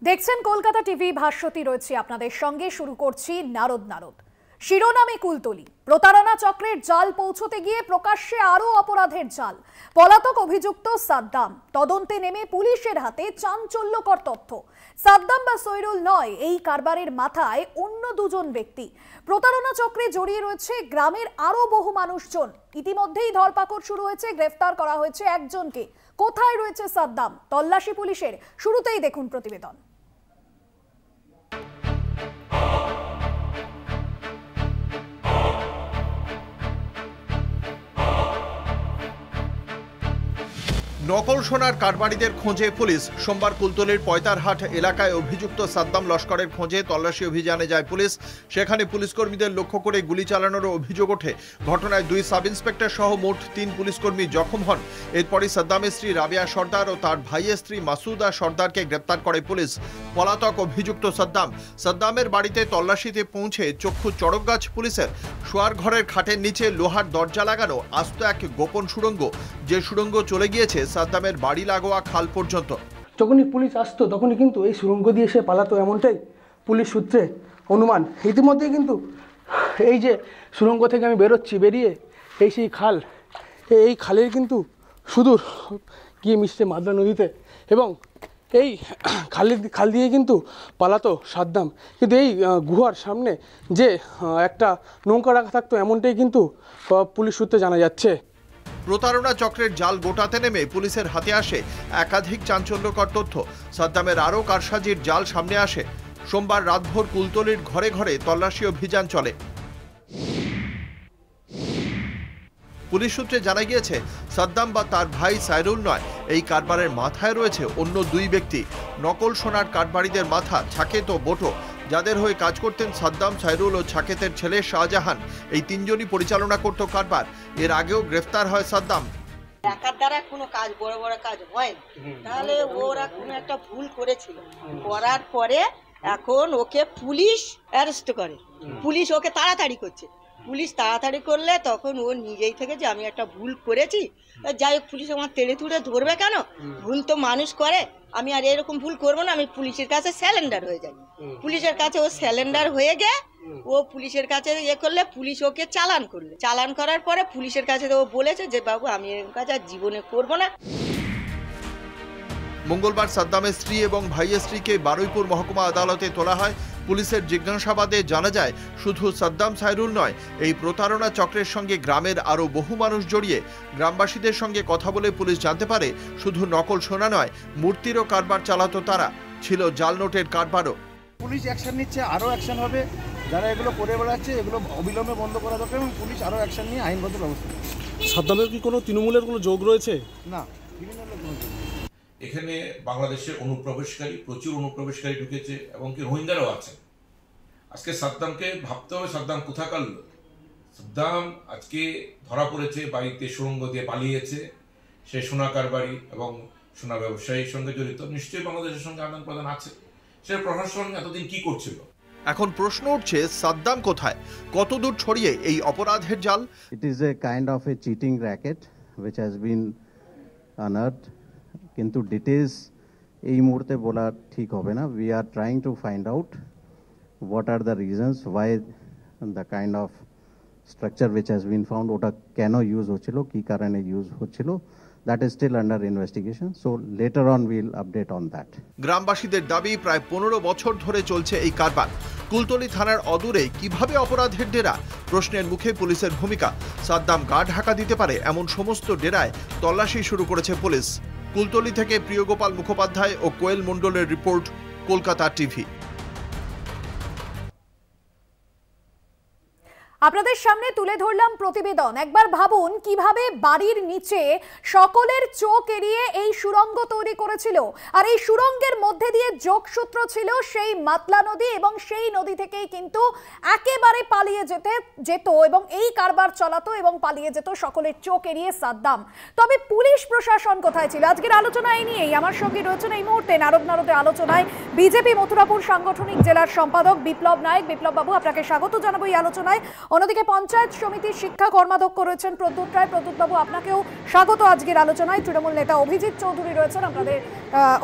দেখছেন কলকাতা টিভি, ভাস্বতী রয়েছে আপনাদের সঙ্গে। শুরু করছি নারদ নারদ। শিরোনামে কুলতলি, প্রতারণা চক্রের জাল পৌঁছতে গিয়ে প্রকাশ্যে আরো অপরাধের জাল। পলাতক অভিযুক্ত সাদ্দাম, তদন্তে নেমে পুলিশের হাতে চাঞ্চল্যকর তথ্য। সাদ্দাম বা সৈরুল নয়, এই কারবারের মাথায় অন্য দুজন ব্যক্তি। প্রতারণা চক্রে জড়িয়ে রয়েছে গ্রামের আরো বহু মানুষজন। ইতিমধ্যেই ধরপাকড় শুরু হয়েছে, গ্রেফতার করা হয়েছে একজনকে। কোথায় রয়েছে সাদ্দাম? তল্লাশি পুলিশের। শুরুতেই দেখুন প্রতিবেদন। নকল সোনার কারবারিদের খোঁজে পুলিশ। সোমবার কুলতলির পয়তারহাট এলাকায় অভিযুক্ত সাদ্দাম লস্করের খোঁজে তল্লাশি অভিযানে যায় পুলিশ। সেখানে পুলিশ কর্মীদের লক্ষ্য করে গুলি চালানোর অভিযোগ ওঠে। ঘটনায় 2 সাব ইন্সপেক্টর সহ মোট 3 পুলিশ কর্মী জখম হন। এরপরই সাদ্দামের স্ত্রী রাবিয়া সর্দার ও তার ভাইয়ের স্ত্রী মাসুদা সর্দারকে গ্রেপ্তার করে পুলিশ। পলাতক অভিযুক্ত সাদ্দামের বাড়িতে তল্লাশিতে পৌঁছে চক্ষু চড়কগাছ পুলিশের। শোয়ার ঘরের খাটের নিচে লোহার দরজা লাগানো আস্ত এক গোপন সুড়ঙ্গ, যে সুড়ঙ্গ চলে গিয়েছে সাদ্দামের বাড়ি লাগোয়া খাল পর্যন্ত। যখনই পুলিশ আসতো তখনই কিন্তু এই সুড়ঙ্গ দিয়ে সে পালাতো, এমনটাই পুলিশ সূত্রে অনুমান। ইতিমধ্যেই কিন্তু এই যে সুড়ঙ্গ থেকে আমি বেরিয়ে এই সেই খাল, এই খালের কিন্তু সুদূর গিয়ে মিশছে মাদলা নদীতে, এবং এই খাল দিয়ে কিন্তু পালাতো সাদ্দাম। কিন্তু এই গুহার সামনে যে একটা নৌকা রাখা থাকতো, এমনটাই কিন্তু পুলিশ সূত্রে জানা যাচ্ছে। প্রতারণা চক্রের জাল গোটাতে নেমে পুলিশের হাতে আসে একাধিক চাঞ্চল্যকর তথ্য। সাদ্দামের আরও কারসাজির জাল সামনে আসে। সোমবার রাতভর কুলতলির ঘরে ঘরে তল্লাশি অভিযান চলে। পুলিশ সূত্রে জানা গিয়েছে, সাদ্দাম বা তার ভাই সাইরুল নয়, এই কারবারের মাথায় রয়েছে অন্য 2 ব্যক্তি। নকল সোনার কারবারিদের মাথা ছাকেত ও বটো, যাদের হয়ে কাজ করতেন সাদ্দাম, সাইরুল ও ছাকেতের ছেলে শাহজাহান। এই 3 জনই পরিচালনা করত কারবার। এর আগেও গ্রেফতার হয় সাদ্দাম। একার দ্বারা কোনো কাজ, বড় বড় কাজ হয় না। তাহলে ওরা কোনো একটা ভুল করেছিল, করার পরে এখন ওকে পুলিশ অ্যারেস্ট করে। পুলিশ ওকে তাড়াতাড়ি করছে। পুলিশ তাড়াতাড়ি করলে তখন ও নিজেই থেকে যে আমি একটা ভুল করেছি, যাই হোক পুলিশ আমার তেড়ে তুড়ে ধরবে কেন? ভুল তো মানুষ করে, আমি আর এরকম ভুল করবো না। আমি পুলিশের কাছে স্যালেন্ডার হয়ে যাই। পুলিশের কাছে ও স্যালেন্ডার হয়ে গে ও পুলিশের কাছে করলে পুলিশ ওকে চালান করলে, চালান করার পরে পুলিশের কাছে ও বলেছে যে বাবু আমি এরকম কাজ আর জীবনে করবো না। মঙ্গলবার সাদ্দামের স্ত্রী এবং ভাইয়ের স্ত্রীকে বারুইপুর মহকুমা আদালতে তোলা হয়। পুলিশের জিজ্ঞাসাবাদে জানা যায়, শুধু সাদ্দাম সাইরুল নয়, এই প্রতারণা চক্রের সঙ্গে গ্রামের আরও বহু মানুষ জড়িয়ে। গ্রামবাসীদের সঙ্গে কথা বলে পুলিশ জানতে পারে, শুধু নকল সোনা নয়, মূর্তিরও কারবার চালাতো তারা। ছিল জাল নোটের কারবারও। পুলিশ অ্যাকশন নিচ্ছে, আরও অ্যাকশন হবে। যারা এগুলো করে বেড়াচ্ছে এগুলো অবিলম্বে বন্ধ করা দরকার, এবং পুলিশ আরও অ্যাকশন নিয়ে আইনগত ব্যবস্থা নেবে। সাদ্দামের কি কোনো তৃণমূলের কোনো যোগ রয়েছে? না, ক্রিমিনালের কোনো যোগ। এখানে বাংলাদেশের প্রচুর অনুপ্রবেশকারী ঢুকেছে, এবং কি রোহিঙ্গারাও আছে। আজকে সাদ্দামকে ভাবতে হবে, সাদ্দাম কোথাকার লোক। সাদ্দাম আজকে ধরা পড়েছে, বাড়িতে সুড়ঙ্গ দিয়ে পালিয়েছে। সে সোনা কারবারি এবং সোনা ব্যবসায়ীর সঙ্গে জড়িত। নিশ্চয়ই বাংলাদেশের সঙ্গে আদান প্রদান আছে। সে প্রশাসন এতদিন কি করছিল? এখন প্রশ্ন উঠছে, সাদ্দাম কোথায়? কতদূর ছড়িয়ে এই অপরাধের জাল? It is a kind of a cheating racket which has been unearthed. কিন্তু ডিটেলস এই মুহূর্তে বলা ঠিক হবে না। We are trying to find out what are the reasons why the kind of structure which has been found, ওটা কেন use হচ্ছিল, কি কারণে ইউজ হচ্ছিল, that is still under investigation. So later on we'll update on that. গ্রামবাসীদের দাবি, প্রায় 15 বছর ধরে চলছে এই কারবার। কুলতলি থানার অদূরে কিভাবে অপরাধের ডেরা? প্রশ্নের মুখে পুলিশের ভূমিকা। সাদ্দাম গা ঢাকা দিতে পারে এমন সমস্ত ডেরায় তল্লাশি শুরু করেছে পুলিশ। কুলতলি থেকে প্রিয়গোপাল মুখোপাধ্যায় ও কোয়েল মণ্ডলের রিপোর্ট, কলকাতা টিভি। আপনাদের সামনে তুলে ধরলাম প্রতিবেদন। একবার ভাবুন কিভাবে বাড়ির নিচে সকলের চোখ এড়িয়ে এই সুড়ঙ্গ তৈরি করেছিল। আর এই সুড়ঙ্গের মধ্যে দিয়ে যোগসূত্র ছিল সেই মাতলা নদী, এবং সেই নদী থেকেই কিন্তু একেবারে পালিয়ে যেত এবং এই কারবার চালাতো এবং পালিয়ে যেত সকলের চোখ এড়িয়ে সাদ্দাম। তবে পুলিশ প্রশাসন কোথায় ছিল? আজকের আলোচনা এই নিয়েই। আমার সঙ্গে রয়েছেন এই মুহূর্তে নারদের আলোচনায় বিজেপি মথুরাপুর সাংগঠনিক জেলার সম্পাদক বিপ্লব নায়েক। বিপ্লব বাবু, আপনাকে স্বাগত জানাবো এই আলোচনায়। অন্যদিকে পঞ্চায়েত সমিতির শিক্ষা কর্মাধ্যক্ষ রয়েছেন প্রদ্যুৎ রায়। প্রদ্যুৎবাবু, আপনাকেও স্বাগত আজকের আলোচনায়। তৃণমূল নেতা অভিজিৎ চৌধুরী রয়েছেন আপনাদের।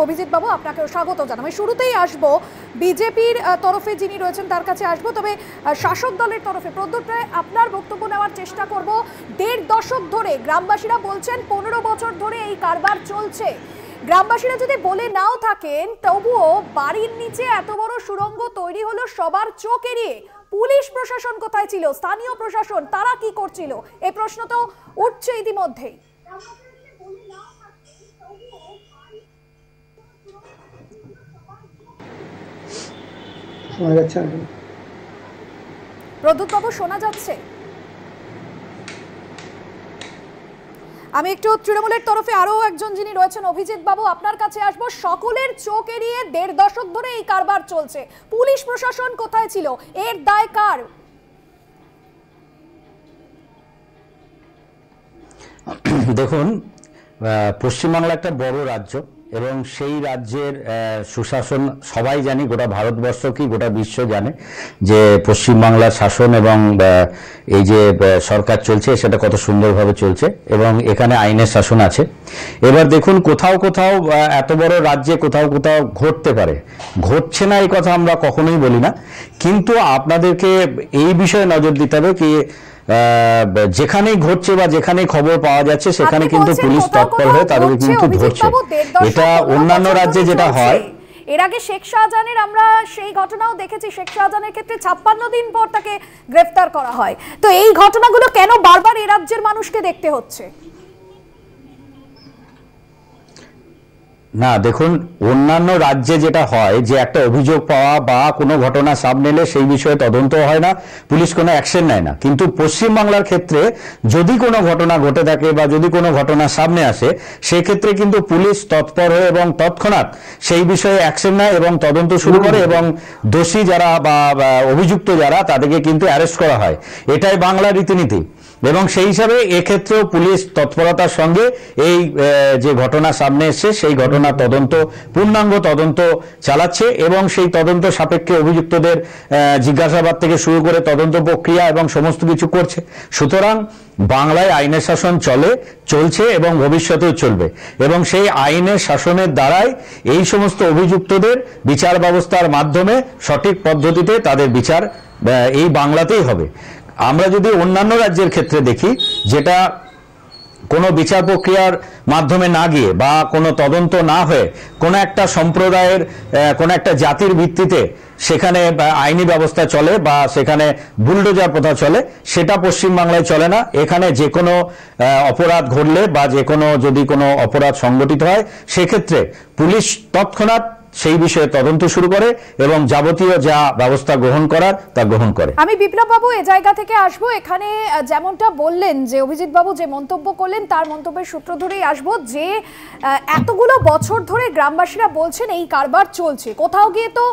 অভিজিৎবাবু, আপনাকেও স্বাগত জানাই। শুরুতেই আসবো বিজেপির তরফে যিনি রয়েছেন তার কাছে আসবো, তবে শাসক দলের তরফে প্রদ্যুৎ রায় আপনার বক্তব্য নেওয়ার চেষ্টা করব। 1.5 দশক ধরে গ্রামবাসীরা বলছেন 15 বছর ধরে এই কারবার চলছে। গ্রামবাসীরা যদি বলে নাও থাকেন, তবুও বাড়ির নিচে এত বড় সুড়ঙ্গ তৈরি হলো সবার চোখ এড়িয়ে। পুলিশ প্রশাসন কোথায় ছিল? স্থানীয় প্রশাসন তারা কি করছিল? এই প্রশ্ন তো উঠছে ইতিমধ্যেই। প্রদ্যুৎবাবু, শোনা যাচ্ছে? আমি একটু তৃণমূলের তরফে আরো একজন যিনি রয়েছেন অভিজিৎ বাবু, আপনার কাছে আসবো। সকলের চোখ এড়িয়ে 1.5 দশক ধরে এই কারবার চলছে। পুলিশ প্রশাসন কোথায় ছিল? এর দায় কার? দেখুন, পশ্চিমবাংলা একটা বড় রাজ্য এবং সেই রাজ্যের সুশাসন সবাই জানি, গোটা ভারতবর্ষ কি গোটা বিশ্ব জানে যে পশ্চিমবাংলার শাসন এবং এই যে সরকার চলছে সেটা কত সুন্দরভাবে চলছে এবং এখানে আইনের শাসন আছে। এবার দেখুন, কোথাও কোথাও এত বড় রাজ্যে কোথাও কোথাও ঘটতে পারে, ঘটছে না এই কথা আমরা কখনোই বলি না, কিন্তু আপনাদেরকে এই বিষয়ে নজর দিতে হবে কি যেখানেই ঘটছে বা যেখানেই খবর পাওয়া যাচ্ছে সেখানে কিন্তু পুলিশ তৎপর হয়ে তাদেরকে কিন্তু ধরছে। এটা অন্যান্য রাজ্যে যেটা হয়, এর আগে শেখ শাহজাহানের আমরা সেই ঘটনাও দেখেছি। শেখ শাহজাহানের ক্ষেত্রে 56 দিন পর তাকে গ্রেফতার করা হয়। তো এই ঘটনাগুলো কেন বারবার এই রাজ্যের মানুষকে দেখতে হচ্ছে? না দেখুন, অন্যান্য রাজ্যে যেটা হয় যে একটা অভিযোগ পাওয়া বা কোনো ঘটনা সামনে এলে সেই বিষয়ে তদন্ত হয় না, পুলিশ কোনো অ্যাকশন নেয় না, কিন্তু পশ্চিমবাংলার ক্ষেত্রে যদি কোনো ঘটনা ঘটে থাকে বা যদি কোনো ঘটনা সামনে আসে সেক্ষেত্রে কিন্তু পুলিশ তৎপর হয়ে এবং তৎক্ষণাৎ সেই বিষয়ে অ্যাকশন নেয় এবং তদন্ত শুরু করে এবং দোষী যারা বা অভিযুক্ত যারা তাদেরকে কিন্তু অ্যারেস্ট করা হয়। এটাই বাংলার রীতিনীতি এবং সেই হিসাবে এক্ষেত্রেও পুলিশ তৎপরতার সঙ্গে এই যে ঘটনা সামনে এসছে সেই ঘটনার তদন্ত, পূর্ণাঙ্গ তদন্ত চালাচ্ছে এবং সেই তদন্ত সাপেক্ষে অভিযুক্তদের জিজ্ঞাসাবাদ থেকে শুরু করে তদন্ত প্রক্রিয়া এবং সমস্ত কিছু করছে। সুতরাং বাংলায় আইনের শাসন চলছে এবং ভবিষ্যতেও চলবে এবং সেই আইনের শাসনের দ্বারাই এই সমস্ত অভিযুক্তদের বিচার ব্যবস্থার মাধ্যমে সঠিক পদ্ধতিতে তাদের বিচার এই বাংলাতেই হবে। আমরা যদি অন্যান্য রাজ্যের ক্ষেত্রে দেখি, যেটা কোনো বিচার প্রক্রিয়ার মাধ্যমে না গিয়ে বা কোনো তদন্ত না হয়ে কোনো একটা সম্প্রদায়ের কোনো একটা জাতির ভিত্তিতে সেখানে আইনি ব্যবস্থা চলে বা সেখানে বুলডোজার প্রথা চলে, সেটা পশ্চিমবাংলায় চলে না। এখানে যে কোনো অপরাধ ঘটলে বা যে কোনো যদি কোনো অপরাধ সংগঠিত হয় সেক্ষেত্রে পুলিশ তৎক্ষণাৎ সেই বিষয়ে তদন্ত শুরু করে এবং যাবতীয় যা ব্যবস্থা গ্রহণ করার তা গ্রহণ করে। আমি বিপ্লব বাবু এই জায়গা থেকে আসবো। এখানে যেমনটা বললেন যে অভিজিৎ বাবু যে মন্তব্য করলেন তার মন্তব্যের সূত্র ধরেই আসবো যে এতগুলো বছর ধরে গ্রামবাসীরা বলছেন এই কারবার চলছে, কোথাও গিয়ে তো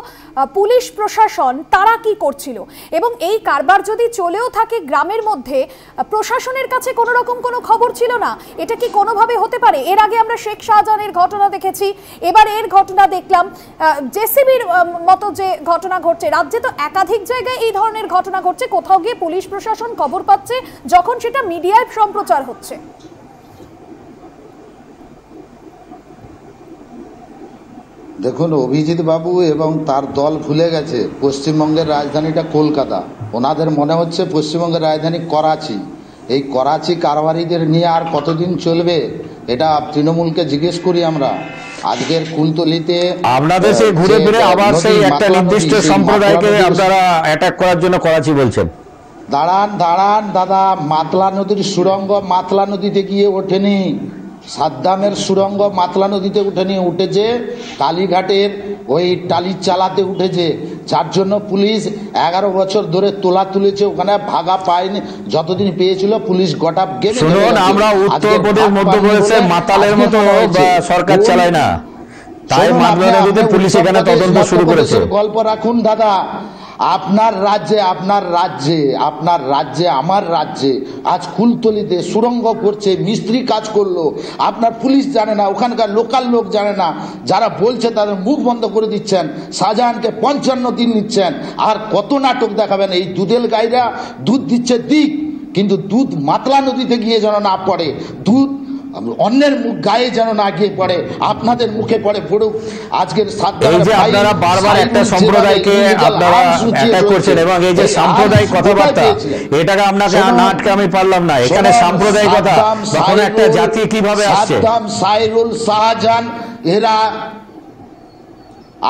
পুলিশ প্রশাসন তারা কি করছিল এবং এই কারবার যদি চলেও থাকে গ্রামের মধ্যে প্রশাসনের কাছে কোনো রকম কোনো খবর ছিল না, এটা কি কোনোভাবে হতে পারে? এর আগে আমরা শেখ শাহজাহানের ঘটনা দেখেছি, এবার এর ঘটনা দেখলাম, জেসিবির মতো যে ঘটনা ঘটছে। রাজ্যে তো একাধিক জায়গায় এই ধরনের ঘটনা ঘটছে, কোথাও গিয়ে পুলিশ প্রশাসন খবর পাচ্ছে যখন সেটা মিডিয়ায় সম্প্রচার হচ্ছে। দেখুন, অভিজিৎ বাবু এবং তার দল ভুলে গেছে পশ্চিমবঙ্গের রাজধানীটা কলকাতা। ওনাদের মনে হচ্ছে পশ্চিমবঙ্গের রাজধানী করাচি। এই করাচি কারবারিদের নিয়ে আর কতদিন চলবে এটা তৃণমূলকে জিজ্ঞেস করি আমরা। আজকের কুলতলিতে আপনাদের সেই ঘুরে ফিরে আবার সেই একটা নির্দিষ্ট সম্প্রদায়কে আপনারা অ্যাটাক করার জন্য করাচি বলছেন। দাঁড়ান দাদা, মাতলা নদীর সুড়ঙ্গ মাতলা নদীতে গিয়ে ওঠেনি, সাদ্দামের সুড়ঙ্গ মাতলা নদীতে উঠেছে কালীঘাটের ওই টালি চালাতে উঠেছে, যার জন্য পুলিশ 11 বছর ধরে তোলা তুলেছে, ওখানে ভাগা পায়নি, যতদিন পেয়েছিল পুলিশ গোটা গেমে। শুনুন, আমরা উত্তরপ্রদেশ মধ্যপ্রদেশে মাতালের মতো সরকার চালায় না, তাই মাতলা নদীতে পুলিশ এখানে তদন্ত শুরু করেছে। গল্প রাখুন দাদা, আপনার রাজ্যে আমার রাজ্যে আজ কুলতলিতে সুড়ঙ্গ করছে, মিস্ত্রি কাজ করলো, আপনার পুলিশ জানে না, ওখানকার লোকাল লোক জানে না, যারা বলছে তাদের মুখ বন্ধ করে দিচ্ছেন। শাহজাহানকে 55 দিন নিচ্ছেন, আর কত নাটক দেখাবেন। এই দুধের গাইরা দুধ দিচ্ছে দিক, কিন্তু দুধ মাতলা নদীতে গিয়ে যেন না পড়ে, দুধ অন্যের মুখ গায়ে যেন না গিয়ে পড়ে, আপনাদের মুখে পড়ে পড়ুক। আজকের আপনারা বারবার একটা সম্প্রদায়কে আপনারা অ্যাটাক করছেন, এবং এই যে সাম্প্রদায়িক কথাবার্তা, এটাকে আপনাকে না আটকে আমি পারলাম না। এখানে সাম্প্রদায়িক কথা তখন একটা জাতি কিভাবে আসছে? সাদ্দাম, সাইরুল, শাহজাহান, এরা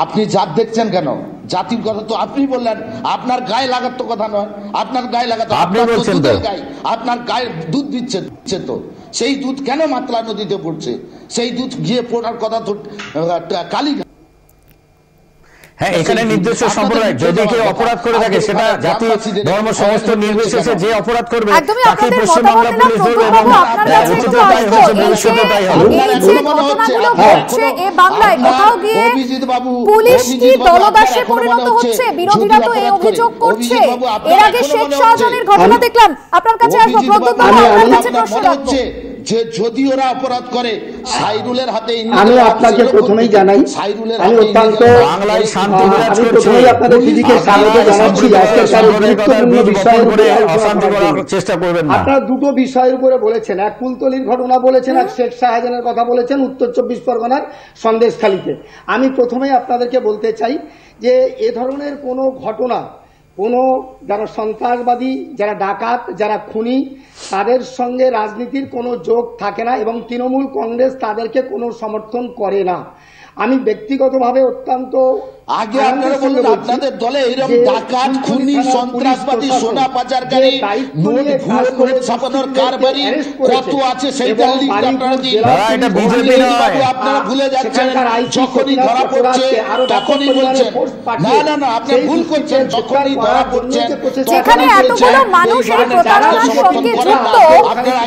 আপনি জাত দেখছেন কেন? জাতির কথা তো আপনি বললেন, আপনার গায়ে লাগার তো কথা নয়, আপনার গায়ে লাগাতে আপনি বলছেন তো, আপনার গায়ে দুধ দিচ্ছে তো, সেই দুধ কেন মাতলা নদীতে পড়ছে? সেই দুধ গিয়ে পড়ার কথা তো কালীঘাট। হ্যাঁ, এখানে নির্দিষ্ট সম্প্রদায় যদি কেউ অপরাধ করে থাকে, সেটা জাতি ধর্ম সমস্ত নির্বিশেষে যে অপরাধ করবে তাকে পশ্চিমবাংলা পুলিশ ধরবে, এবং উচিত তাই হচ্ছে, ভবিষ্যতে তাই হবে। পুলিশ কি দলদাসে পরিণত হচ্ছে? বিরোধীরা তো এই অভিযোগ করছে। এর আগে শেখ শাহজাহানের ঘটনা দেখলাম। আপনার কাছে আসবো প্রদ্যোৎ বাবু, আপনার কাছে প্রশ্ন রাখবো যে যদি ওরা অপরাধ করে, সাইরুলের হাতে আমি আপনাকে প্রথমেই জানাই, আমি অত্যন্ত বাংলায় শান্তি বিরাজ করছে। প্রথমেই আপনাদের দিদিকে স্বাগত জানাচ্ছি। আজকে তার গুরুত্বপূর্ণ বিষয়ের উপরে অশান্তি করার চেষ্টা করবেন না। আপনারা দুটো বিষয়ের উপরে বলেছেন, এক কুলতলির ঘটনা বলেছেন, এক শেখ শাহজাহানের কথা বলেছেন উত্তর 24 পরগনার সন্দেশখালীতে। আমি প্রথমেই আপনাদেরকে বলতে চাই যে এ ধরনের কোনো ঘটনা, কোনো যারা সন্ত্রাসবাদী, যারা ডাকাত, যারা খুনি, তাদের সঙ্গে রাজনীতির কোনো যোগ থাকে না, এবং তৃণমূল কংগ্রেস তাদেরকে কোনো সমর্থন করে না। আমি ব্যক্তিগতভাবে অত্যন্ত আগে আপনারা বলুন, আপনাদের দলে এরকম ডাকাত, খুনি, সন্ত্রাসবাদী, সোনা পাচারকারী, নোট ভুয়ো নোট ছাপানোর কারবারি কত আছে সেইটার লিস্ট আপনারা দিন। এটা বিজেপি নয়, আপনারা ভুলে যাচ্ছেন। যখনই ধরা পড়ছে তখনই বলছেন না না না, আপনি ভুল করছেন। যখনই ধরা পড়ছেন যেখানে এতগুলো মানুষ এই প্রতারণার সঙ্গে যুক্ত,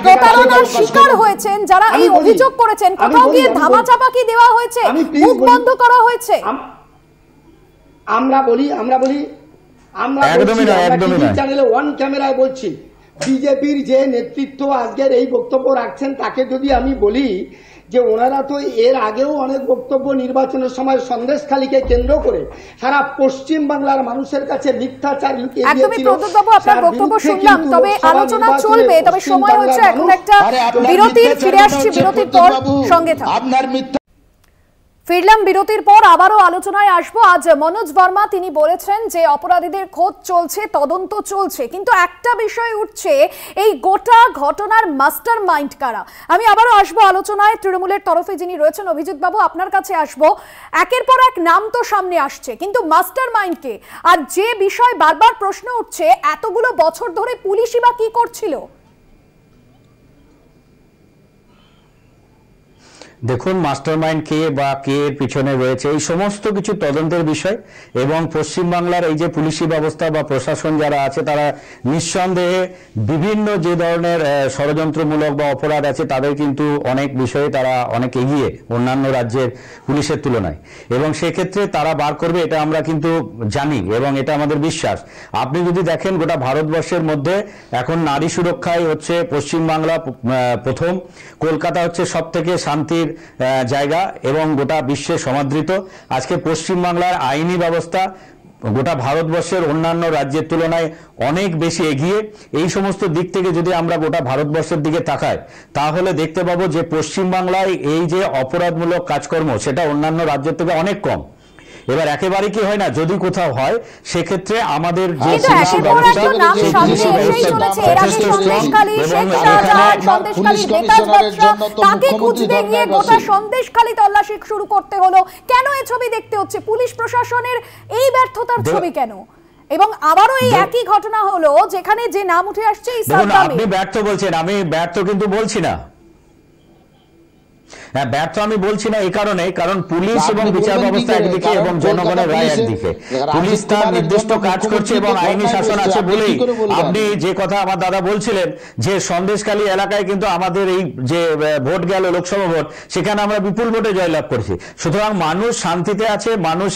প্রতারণার শিকার হয়েছেন, যারা এই অভিযোগ করেছেন, কোথাও গিয়ে ধামাচাপা কি দেওয়া হয়েছে, মুখ বন্ধ করা হয়েছে? আমরা বলি চ্যানেলে ওয়ান ক্যামেরায় বলছি, বিজেপির যে নেতৃত্ব আজকের এই বক্তব্য রাখছেন, তাকে যদি আমি বলি যে ওনারা তো এর আগেও অনেক বক্তব্য নির্বাচনের সময় সন্দেশখালীকে কেন্দ্র করে সারা পশ্চিম বাংলার মানুষের কাছে মিথ্যাচার লুকিয়ে দিয়েছিল। একদমই প্রদ্যোৎ বাবু, আপনার বক্তব্য শুনলাম, তবে আলোচনা চলবে, তবে সময় হচ্ছে এখন একটা বিরতির। ফিরে আসছি বিরতির পর, সঙ্গে থাকুন। ফিরলাম বিরতির পর, আবারও আলোচনায় আসবো। আজ মনোজ বর্মা তিনি বলেছেন যে অপরাধীদের খোঁজ চলছে, তদন্ত চলছে, কিন্তু একটা বিষয় উঠছে, এই গোটা ঘটনার মাস্টার মাইন্ড কারা? আমি আবারও আসবো আলোচনায়। তৃণমূলের তরফে যিনি রয়েছেন অভিজিৎ বাবু, আপনার কাছে আসবো। একের পর এক নাম তো সামনে আসছে, কিন্তু মাস্টার মাইন্ডকে? আর যে বিষয় বারবার প্রশ্ন উঠছে, এতগুলো বছর ধরে পুলিশই বা কি করছিল? দেখুন, মাস্টারমাইন্ড কে বা কে এর পিছনে রয়েছে, এই সমস্ত কিছু তদন্তের বিষয়। এবং পশ্চিমবাংলার এই যে পুলিশি ব্যবস্থা বা প্রশাসন যারা আছে, তারা নিঃসন্দেহে বিভিন্ন যে ধরনের ষড়যন্ত্রমূলক বা অপরাধ আছে, তাদের কিন্তু অনেক বিষয়ে তারা অনেক এগিয়ে অন্যান্য রাজ্যের পুলিশের তুলনায়, এবং সেক্ষেত্রে তারা বার করবে, এটা আমরা কিন্তু জানি এবং এটা আমাদের বিশ্বাস। আপনি যদি দেখেন, গোটা ভারতবর্ষের মধ্যে এখন নারী সুরক্ষায় হচ্ছে পশ্চিমবাংলা প্রথম, কলকাতা হচ্ছে সব থেকে শান্তির জায়গা এবং গোটা বিশ্বে সমাদৃত। আজকে পশ্চিমবাংলার আইনি ব্যবস্থা গোটা ভারতবর্ষের অন্যান্য রাজ্যের তুলনায় অনেক বেশি এগিয়ে। এই সমস্ত দিক থেকে যদি আমরা গোটা ভারতবর্ষের দিকে তাকাই, তাহলে দেখতে পাবো যে পশ্চিমবাংলায় এই যে অপরাধমূলক কাজকর্ম, সেটা অন্যান্য রাজ্যের থেকে অনেক কম। এবার একেবারে কি হয় না, যদি কোথাও হয় সেক্ষেত্রে আমাদের যে পুলিশি ব্যবস্থা, সন্দেশখালী তল্লাশি শুরু করতে হলো কেন? এই ছবি দেখতে হচ্ছে, পুলিশ প্রশাসনের এই ব্যর্থতার ছবি কেন? এবং আবারও এই একই ঘটনা হলো, যেখানে যে নাম উঠে আসছে, আপনি ব্যর্থ বলছেন, আমি ব্যর্থ কিন্তু বলছি না। হ্যাঁ, ব্যর্থ আমি বলছি না এই কারণে, কারণ পুলিশ এবং বিচার ব্যবস্থা একদিকে এবং জনগণের রায় একদিকে। পুলিশ তার নির্দিষ্ট কাজ করছে এবং আইনি শাসন আছে বলেই আপনি যে কথা আমার দাদা বলছিলেন যে সন্দেশখালী এলাকায় কিন্তু আমাদের এই যে ভোট গেল লোকসভা ভোট, সেখানে আমরা বিপুল ভোটে জয়লাভ করেছি। সুতরাং মানুষ শান্তিতে আছে, মানুষ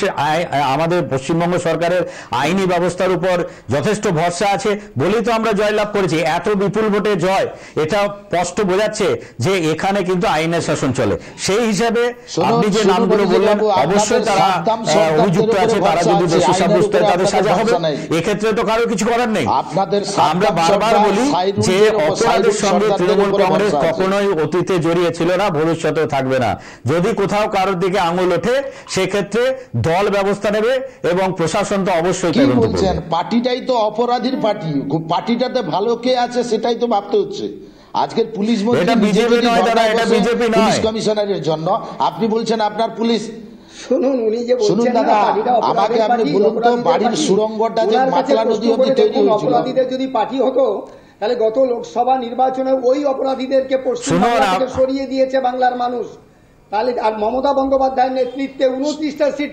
আমাদের পশ্চিমবঙ্গ সরকারের আইনি ব্যবস্থার উপর যথেষ্ট ভরসা আছে বলেই তো আমরা জয়লাভ করেছি। এত বিপুল ভোটে জয়, এটা স্পষ্ট বোঝাচ্ছে যে এখানে কিন্তু আইনের শাসন চলে। সেই হিসাবে আপনি যে নামগুলো বললেন, অবশ্যই তারা অভিযুক্ত আছে, তারা যদি দোষী সাব্যস্ত হয় তাদের সাজা হবে, এক্ষেত্রে তো কারো কিছু করার নেই। আমরা বারবার বলি যে অপরাধের সঙ্গে তৃণমূল কংগ্রেস কখনোই অতীতে জড়িয়ে ছিল না, ভবিষ্যতেও থাকবে না। যদি কোথাও কারোর দিকে আঙুল ওঠে সেক্ষেত্রে দল ব্যবস্থা নেবে এবং প্রশাসন তো অবশ্যই তদন্ত করবে। পার্টিটাই তো অপরাধীর পার্টি, পার্টিটাতে ভালো কে আছে সেটাই তো ভাবতে হচ্ছে। আজকের পুলিশ মন্ত্রী বিজেপি নয়, দাদা এটা বিজেপি নয়, পুলিশ কমিশনারের জন্য আপনি বলছেন আপনার পুলিশ। শুনুন, উনি যে বলছেন দাদা, আমাকে আপনি বলুন তো, বাড়ির সুড়ঙ্গটা যে মাতলা নদী অবধি তৈরি হয়েছিল, অপরাধীদের যদি পার্টি হতো তাহলে গত লোকসভা নির্বাচনে ওই অপরাধীদেরকে পশ্চিমবঙ্গ থেকে সরিয়ে দিয়েছে বাংলার মানুষ। তাহলে আর মমতা বন্দ্যোপাধ্যায়ের নেতৃত্বে 29টা সিট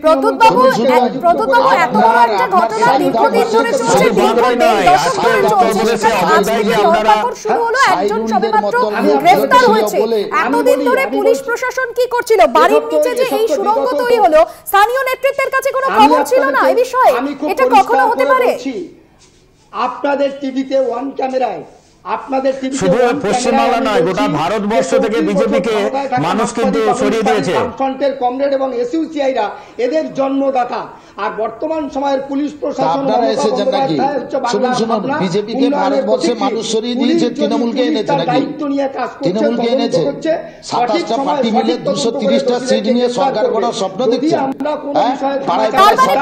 পুলিশ প্রশাসন কি করছিল? বাড়ির নিচে যে এই সুড়ঙ্গ তৈরি হলো, স্থানীয় নেতৃত্বের কাছে কোনো খবর ছিল না এই বিষয়ে? এটা কখনো হতে পারে? আপনাদের টিভিতে ওয়ান ক্যামেরায়, আপনাদের শুধু পশ্চিমবাংলা নয়, গোটা ভারতবর্ষ থেকে বিজেপিকে মানুষ কিন্তু সরিয়ে দিয়েছে। ফ্রন্টের কমরেড এবং এসইউসিআইরা এদের জন্মদাতা। আর বর্তমান সময়ের পুলিশ প্রশাসন বিজেপিকে ভারতবর্ষে মানুষ সরিয়ে দিয়েছে, তৃণমূলকে এনেছে নাকি? দায়িত্ব নিয়ে কাজ করছে, তৃণমূলকে এনেছে। 27টা পার্টি মিলে 230টা সিট নিয়ে সরকার করার স্বপ্ন দেখছে।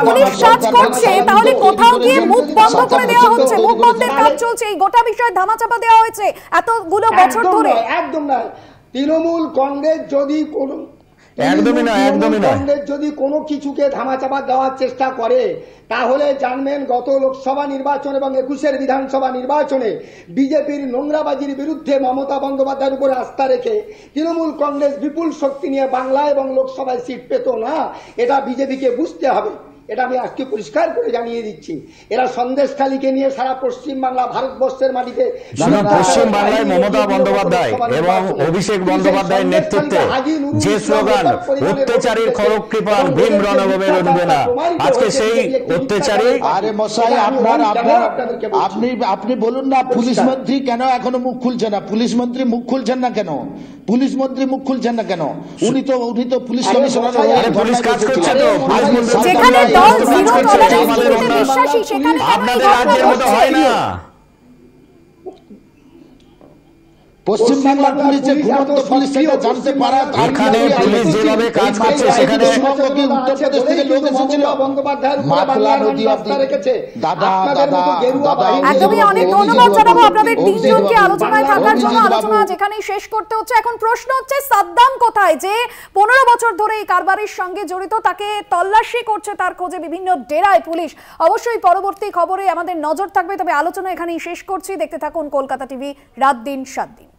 পুলিশ কাজ করছে, তাহলে কোথাও গিয়ে মুখ বন্ধ করে দেওয়া হচ্ছে, মুখ বন্ধের কাজ চলছে, এই গোটা বিষয়ে ধামাচাপা দেওয়া হয়েছে এতগুলো বছর ধরে। একদম না, তৃণমূল কংগ্রেস যদি কোনো যদি কোনো কিছুকে ধামাচাপা দেওয়ার চেষ্টা করে তাহলে জানবেন গত লোকসভা নির্বাচন এবং 21-এর বিধানসভা নির্বাচনে বিজেপির নোংরাবাজির বিরুদ্ধে মমতা বন্দ্যোপাধ্যায়ের উপরে আস্থা রেখে তৃণমূল কংগ্রেস বিপুল শক্তি নিয়ে বাংলা এবং লোকসভায় সিট পেত না। এটা বিজেপিকে বুঝতে হবে, এটা আমি আজকে পরিষ্কার করে জানিয়ে দিচ্ছি। এরা সন্দেশখালীকে নিয়ে সারা পশ্চিমবাংলা ভারতবর্ষের মাটিতে, পশ্চিমবাংলায় মমতা বন্দ্যোপাধ্যায় এবং অভিষেক বন্দ্যোপাধ্যায়ের নেতৃত্বে যে স্লোগান অত্যাচারীর খড়গ কৃপাল ভীম রণভূমে রণবে না, আজকে সেই অত্যাচারী। আরে মশাই, আপনি বলুন না, পুলিশ মন্ত্রী কেন এখনো মুখ খুলছে না? পুলিশ মন্ত্রী মুখ খুলছেন না কেন? পুলিশ মন্ত্রী মুখ খুলছেন না কেন? উনি তো পুলিশ কমিশনার, পুলিশ কাজ করছে তো, যেখানে দল জিরো টলারেন্সে বিশ্বাসী সেখানে আপনাদের রাজ্যের মতো হয় না। পশ্চিমবাংলার পুলিশের ঘুমন্ত পুলিশ সেটা জানতে পারা, এখানে পুলিশ যেভাবে কাজ করছে সেখানে উত্তরপ্রদেশ থেকে লোক এসেছিল মাতলা নদী রেখেছে। একদমই অনেক ধন্যবাদ জানাবো আপনাদের তিনজনকে আলোচনায় থাকার জন্য। আলোচনা যেখানেই শেষ করতে হচ্ছে, এখন প্রশ্ন হচ্ছে সাদ্দাম কোথায়? যে 15 বছর ধরে এই কারবারের সঙ্গে জড়িত, তাকে তল্লাশি করছে, তার খোঁজে বিভিন্ন ডেরায় পুলিশ। অবশ্যই পরবর্তী খবরে আমাদের নজর থাকবে, তবে আলোচনা এখানেই শেষ করছি। দেখতে থাকুন কলকাতা টিভি, রাত দিন 7 দিন।